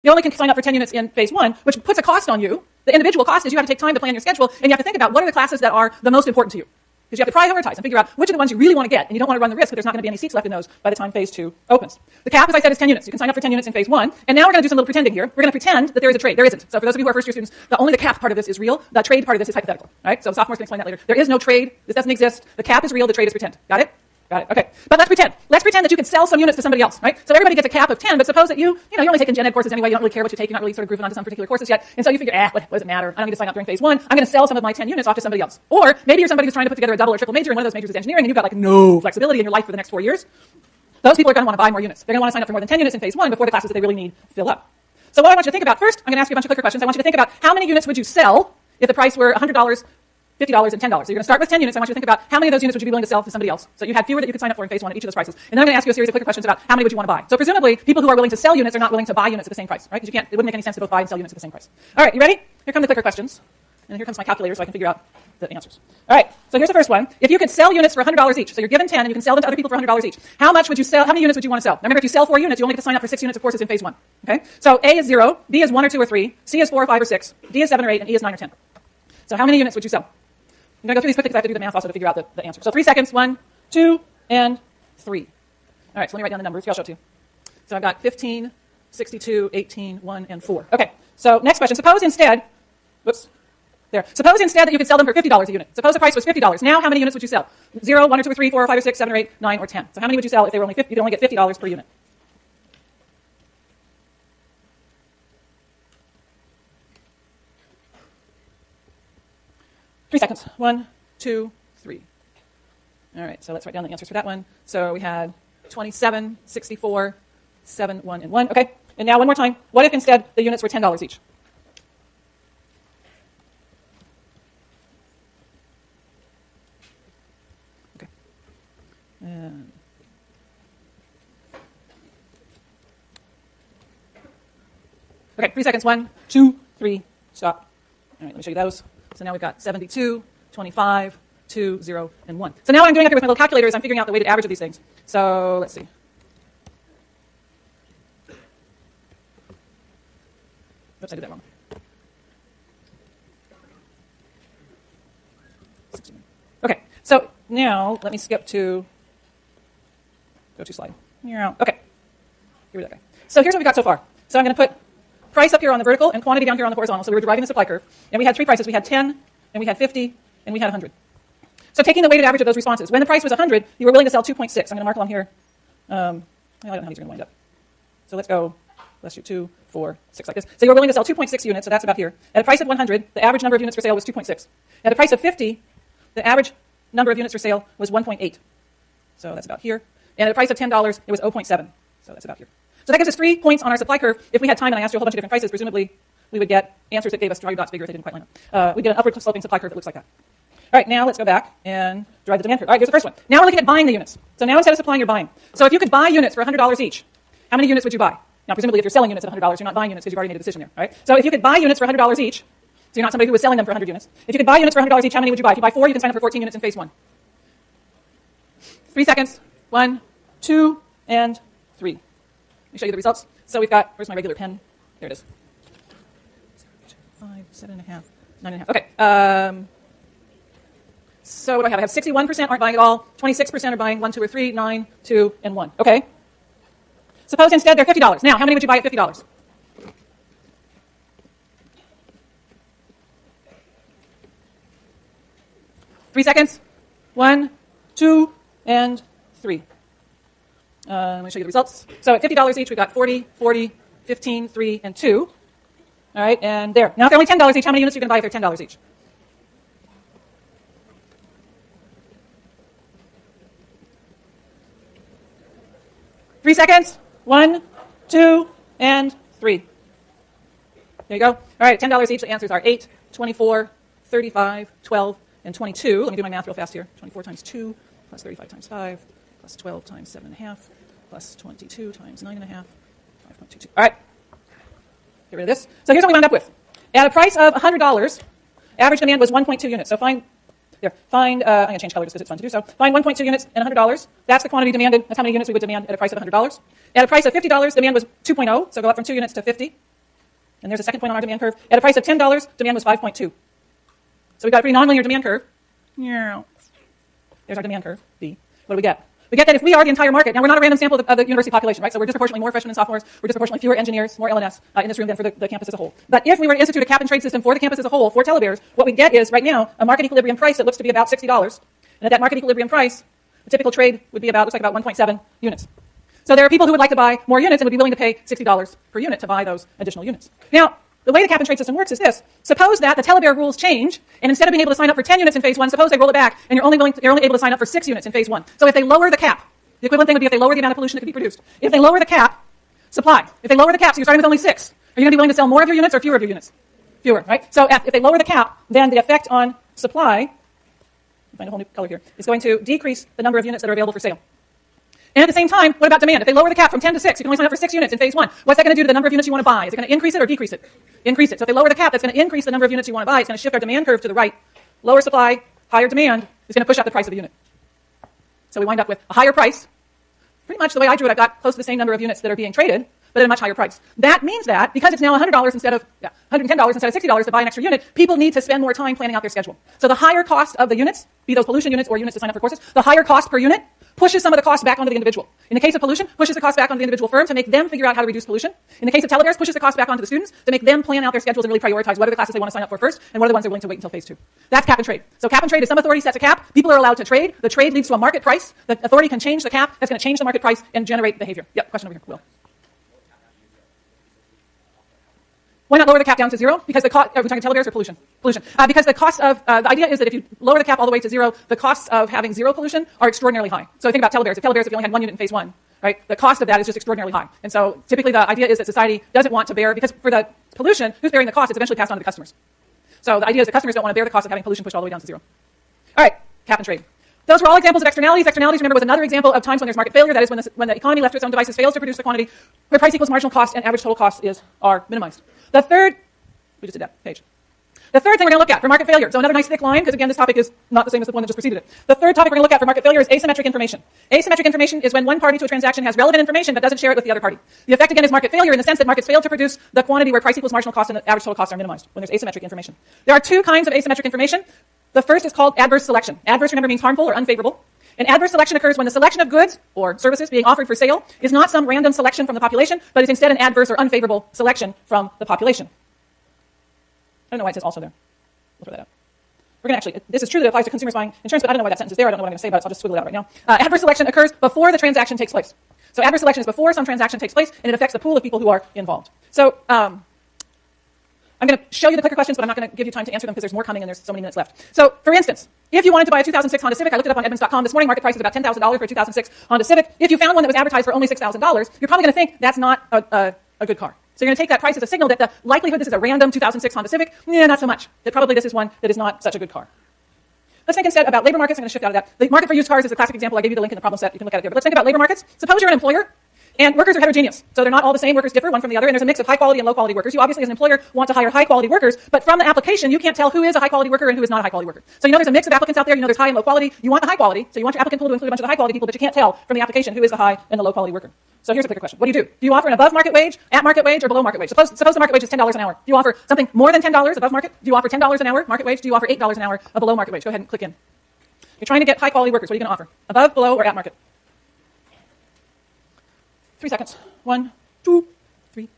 You only can sign up for 10 units in phase 1, which puts a cost on you. The individual cost is you have to take time to plan your schedule, and you have to think about what are the classes that are the most important to you. Because you have to prioritize and figure out which are the ones you really want to get, and you don't want to run the risk that there's not going to be any seats left in those by the time phase 2 opens. The cap, as I said, is 10 units. You can sign up for 10 units in phase 1, and now we're going to do some little pretending here. We're going to pretend that there is a trade. There isn't. So for those of you who are first-year students, only the cap part of this is real. The trade part of this is hypothetical. Right? So sophomores can explain that later. There is no trade. This doesn't exist. The cap is real. The trade is pretend. Got it? Got it. Okay. But let's pretend. Let's pretend that you can sell some units to somebody else, right? So everybody gets a cap of 10, but suppose that you're only taking gen ed courses anyway. You don't really care what you take. You're not really sort of grooving onto some particular courses yet. And so you figure, what does it matter? I don't need to sign up during phase 1. I'm going to sell some of my 10 units off to somebody else. Or maybe you're somebody who's trying to put together a double or triple major, and one of those majors is engineering, and you've got like no flexibility in your life for the next 4 years. Those people are going to want to buy more units. They're going to want to sign up for more than 10 units in phase 1 before the classes that they really need fill up. So what I want you to think about first, I'm going to ask you a bunch of clicker questions. I want you to think about how many units would you sell if the price were $100, $50, and $10. So you're going to start with 10 units. I want you to think about how many of those units would you be willing to sell to somebody else. So you had fewer that you could sign up for in phase 1 at each of those prices. And then I'm going to ask you a series of clicker questions about how many would you want to buy. So presumably, people who are willing to sell units are not willing to buy units at the same price, right? Because it wouldn't make any sense to both buy and sell units at the same price. All right, you ready? Here come the clicker questions. And here comes my calculator so I can figure out the answers. All right, so here's the first one. If you could sell units for $100 each, so you're given 10 and you can sell them to other people for $100 each, how much would you sell? How many units would you want to sell? Now remember, if you sell 4 units, you only get to sign up for 6 units of courses in phase 1. Okay? So A is 0, B is 1 or 2 or 3, C is 4 or 5 or 6, D is 7 or 8, and E is 9 or 10. So how many units would you sell? I'm going to go through these quickly because I have to do the math also to figure out the answer. So 3 seconds, 1, 2, and 3. All right, so let me write down the numbers. I'll show it to you. So I've got 15, 62, 18, 1, and 4. Okay, so next question. Suppose instead that you could sell them for $50 a unit. Suppose the price was $50. Now how many units would you sell? 0, 1 or 2 or 3, 4 or 5 or 6, 7 or 8, 9 or 10. So how many would you sell if they were only you could only get $50 per unit? Three seconds. 1, 2, 3. All right, so let's write down the answers for that one. So we had 27, 64, 7, 1, and 1. Okay, and now one more time. What if instead the units were $10 each? Okay. Okay, 3 seconds. 1, 2, 3, stop. All right, let me show you those. So now we've got 72, 25, 2, 0, and 1. So now what I'm doing up here with my little calculator is I'm figuring out the weighted average of these things. So let's see. Oops, I did that wrong. 16. Okay, so now let me skip to go to slide. Okay, get rid of that guy. So here's what we got so far. So I'm going to put price up here on the vertical and quantity down here on the horizontal. So we were deriving the supply curve. And we had 3 prices. We had 10, and we had 50, and we had 100. So taking the weighted average of those responses, when the price was 100, you were willing to sell 2.6. I'm going to mark along here. I don't know how these are going to wind up. So let's do 2, 4, 6 like this. So you were willing to sell 2.6 units, so that's about here. At a price of 100, the average number of units for sale was 2.6. At a price of 50, the average number of units for sale was 1.8. So that's about here. And at a price of $10, it was 0.7. So that's about here. So that gives us 3 points on our supply curve. If we had time and I asked you a whole bunch of different prices, presumably we would get answers that gave us, draw your dots bigger if they didn't quite line up. We'd get an upward sloping supply curve that looks like that. All right, now let's go back and derive the demand curve. All right, here's the first one. Now we're looking at buying the units. So now instead of supplying, you're buying. So if you could buy units for $100 each, how many units would you buy? Now, presumably if you're selling units at $100, you're not buying units because you've already made a decision there, right? So if you could buy units for $100 each, so you're not somebody who was selling them for 100 units. If you could buy units for $100 each, how many would you buy? If you buy 4, you can sign up for 14 units in phase 1. 3 seconds. 1, 2, and 3. Let me show you the results. So we've got, where's my regular pen? There it is. 5, 7.5, 9.5. Okay. So what do I have? I have 61% aren't buying at all. 26% are buying 1, 2, or 3, 9, 2, and 1. Okay. Suppose instead they're $50. Now, how many would you buy at $50? Three seconds. 1, 2, and 3. Let me show you the results. So at $50 each, we've got 40, 40, 15, 3, and 2. All right, and there. Now, if they're only $10 each, how many units are you going to buy if they're $10 each? Three seconds. 1, 2, and 3. There you go. All right, $10 each. The answers are 8, 24, 35, 12, and 22. Let me do my math real fast here. 24 times 2 plus 35 times 5 plus 12 times 7.5 plus 22 times 9.5, 5.22. All right. Get rid of this. So here's what we wound up with. At a price of $100, average demand was 1.2 units. So find, I'm going to change color just because it's fun to do so. Find 1.2 units and $100. That's the quantity demanded. That's how many units we would demand at a price of $100. At a price of $50, demand was 2.0, so go up from 2 units to 50. And there's a second point on our demand curve. At a price of $10, demand was 5.2. So we've got a pretty nonlinear demand curve. There's our demand curve, B. What do we get? We get that if we are the entire market, now we're not a random sample of the university population, right? So we're disproportionately more freshmen and sophomores, we're disproportionately fewer engineers, more LNS in this room than for the campus as a whole. But if we were to institute a cap and trade system for the campus as a whole, for telebears, what we get is, right now, a market equilibrium price that looks to be about $60. And at that market equilibrium price, the typical trade would be looks like about 1.7 units. So there are people who would like to buy more units and would be willing to pay $60 per unit to buy those additional units. Now, the way the cap and trade system works is this. Suppose that the telebear rules change, and instead of being able to sign up for 10 units in phase 1, suppose they roll it back, and you're only able to sign up for 6 units in phase 1. So if they lower the cap, the equivalent thing would be if they lower the amount of pollution that could be produced. If they lower the cap, supply. If they lower the cap, so you're starting with only 6, are you going to be willing to sell more of your units or fewer of your units? Fewer, right? So if they lower the cap, then the effect on supply, find a whole new color here, is going to decrease the number of units that are available for sale. And at the same time, what about demand? If they lower the cap from 10 to 6, you can only sign up for 6 units in phase 1. What's that going to do to the number of units you want to buy? Is it going to increase it or decrease it? Increase it. So if they lower the cap, that's going to increase the number of units you want to buy. It's going to shift our demand curve to the right. Lower supply, higher demand is going to push up the price of the unit. So we wind up with a higher price. Pretty much the way I drew it, I've got close to the same number of units that are being traded, but at a much higher price. That means that because it's now $100 instead of $110 instead of $60 to buy an extra unit, people need to spend more time planning out their schedule. So the higher cost of the units, be those pollution units or units to sign up for courses, the higher cost per unit pushes some of the cost back onto the individual. In the case of pollution, pushes the cost back onto the individual firm to make them figure out how to reduce pollution. In the case of telebears, pushes the cost back onto the students to make them plan out their schedules and really prioritize what are the classes they want to sign up for first and what are the ones they're willing to wait until phase 2. That's cap and trade. So cap and trade is some authority sets a cap. People are allowed to trade. The trade leads to a market price. The authority can change the cap. That's going to change the market price and generate behavior. Yep, question over here, Will. Why not lower the cap down to 0? Because the cost, are we talking telebears or pollution? Pollution. Because the cost of, the idea is that if you lower the cap all the way to 0, the costs of having 0 pollution are extraordinarily high. So think about telebears. If you only had 1 unit in phase 1, right, the cost of that is just extraordinarily high. And so typically the idea is that society doesn't want to bear, because for the pollution, who's bearing the cost? It's eventually passed on to the customers. So the idea is that customers don't want to bear the cost of having pollution pushed all the way down to 0. All right, cap and trade. Those were all examples of externalities. Externalities, remember, was another example of times when there's market failure. That is when the economy left to its own devices fails to produce the quantity where price equals marginal cost and average total cost are minimized. The third, we just did that page. The third thing we're going to look at for market failure, so another nice thick line, because again, this topic is not the same as the one that just preceded it. The third topic we're going to look at for market failure is asymmetric information. Asymmetric information is when one party to a transaction has relevant information but doesn't share it with the other party. The effect again is market failure in the sense that markets fail to produce the quantity where price equals marginal cost and the average total costs are minimized when there's asymmetric information. There are 2 kinds of asymmetric information. The first is called adverse selection. Adverse, remember, means harmful or unfavorable. And adverse selection occurs when the selection of goods or services being offered for sale is not some random selection from the population, but is instead an adverse or unfavorable selection from the population. I don't know why it says also there. We'll throw that out. We're going to actually, this is true that it applies to consumers buying insurance, but I don't know why that sentence is there. I don't know what I'm going to say about it, so I'll just squiggle it out right now. Adverse selection occurs before the transaction takes place. So adverse selection is before some transaction takes place, and it affects the pool of people who are involved. So I'm going to show you the clicker questions, but I'm not going to give you time to answer them because there's more coming and there's so many minutes left. So, for instance, if you wanted to buy a 2006 Honda Civic, I looked it up on Edmunds.com this morning, market price is about $10,000 for a 2006 Honda Civic. If you found one that was advertised for only $6,000, you're probably going to think that's not a good car. So you're going to take that price as a signal that the likelihood this is a random 2006 Honda Civic, not so much. That probably this is one that is not such a good car. Let's think instead about labor markets. I'm going to shift out of that. The market for used cars is a classic example. I gave you the link in the problem set. You can look at it there. But let's think about labor markets. Suppose you're an employer, and workers are heterogeneous. So they're not all the same. Workers differ one from the other, and there's a mix of high-quality and low-quality workers. You obviously, as an employer, want to hire high-quality workers, but from the application, you can't tell who is a high-quality worker and who is not a high-quality worker. So you know there's a mix of applicants out there. You know there's high and low quality. You want the high quality, so you want your applicant pool to include a bunch of the high-quality people, but you can't tell from the application who is the high and the low-quality worker. So here's a clicker question. What do? Do you offer an above market wage, at market wage, or below market wage? Suppose the market wage is $10 an hour. Do you offer something more than $10 above market? Do you offer $10 an hour market wage? Do you offer $8 an hour a below market wage? Go ahead and click in. You're trying to get high-quality workers. What are you going to offer? Above, below, or at market? 3 seconds. 1, 2, 3.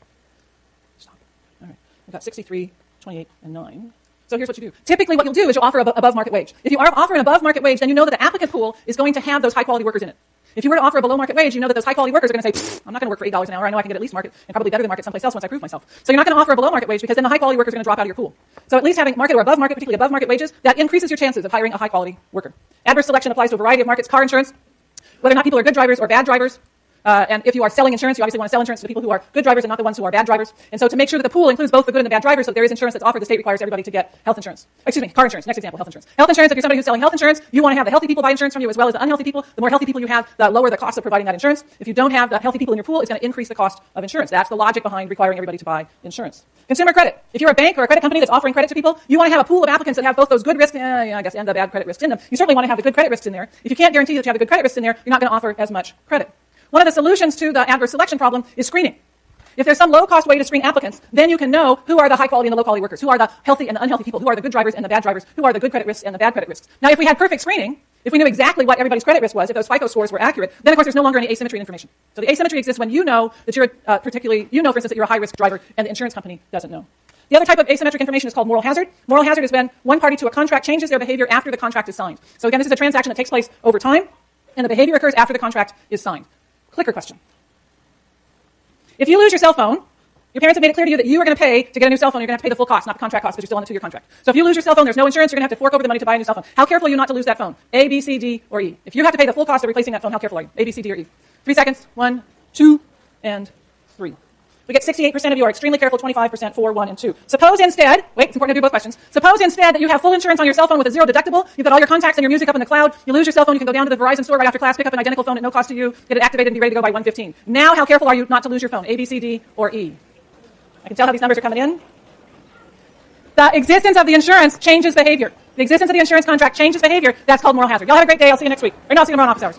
Stop. All right. We've got 63, 28, and 9. So here's what you do. Typically what you'll do is you'll offer above market wage. If you offer an above market wage, then you know that the applicant pool is going to have those high-quality workers in it. If you were to offer a below market wage, you know that those high-quality workers are going to say, I'm not going to work for $8 an hour. I know I can get at least market and probably better than market someplace else once I prove myself. So you're not going to offer a below market wage because then the high-quality workers are going to drop out of your pool. So at least having market or above market, particularly above market wages, that increases your chances of hiring a high-quality worker. Adverse selection applies to a variety of markets. Car insurance, whether or not people are good drivers or bad drivers. And if you are selling insurance, you obviously want to sell insurance to the people who are good drivers and not the ones who are bad drivers. And so to make sure that the pool includes both the good and the bad drivers, so that there is insurance that's offered, the state requires everybody to get health insurance. Car insurance. Next example, health insurance. Health insurance, if you're somebody who's selling health insurance, you want to have the healthy people buy insurance from you as well as the unhealthy people. The more healthy people you have, the lower the cost of providing that insurance. If you don't have the healthy people in your pool, it's going to increase the cost of insurance. That's the logic behind requiring everybody to buy insurance. Consumer credit. If you're a bank or a credit company that's offering credit to people, you want to have a pool of applicants that have both those good risks, and the bad credit risks in them. You certainly want to have the good credit risks in there. If you can't guarantee that you have the good credit risks in there, you're not going to offer as much credit. One of the solutions to the adverse selection problem is screening. If there's some low-cost way to screen applicants, then you can know who are the high-quality and the low-quality workers, who are the healthy and the unhealthy people, who are the good drivers and the bad drivers, who are the good credit risks and the bad credit risks. Now, if we had perfect screening, if we knew exactly what everybody's credit risk was, if those FICO scores were accurate, then of course there's no longer any asymmetry in information. So the asymmetry exists when you know that you're particularly, you know, for instance, that you're a high-risk driver and the insurance company doesn't know. The other type of asymmetric information is called moral hazard. Moral hazard is when one party to a contract changes their behavior after the contract is signed. So again, this is a transaction that takes place over time, and the behavior occurs after the contract is signed. Clicker question. If you lose your cell phone, your parents have made it clear to you that you are going to pay to get a new cell phone. You're going to have to pay the full cost, not the contract cost, because you're still on a 2-year contract. So if you lose your cell phone, there's no insurance. You're going to have to fork over the money to buy a new cell phone. How careful are you not to lose that phone? A, B, C, D, or E? If you have to pay the full cost of replacing that phone, how careful are you? A, B, C, D, or E? 3 seconds. 1, 2, and 3. We get 68% of you are extremely careful, 25% 4, 1, and 2. Suppose instead, wait, it's important to do both questions. Suppose instead that you have full insurance on your cell phone with a 0 deductible. You've got all your contacts and your music up in the cloud. You lose your cell phone, you can go down to the Verizon store right after class, pick up an identical phone at no cost to you, get it activated, and be ready to go by 1:15. Now, how careful are you not to lose your phone? A, B, C, D, or E? I can tell how these numbers are coming in. The existence of the insurance changes behavior. The existence of the insurance contract changes behavior. That's called moral hazard. Y'all have a great day. I'll see you next week. Or no, I'll see you tomorrow in office hours.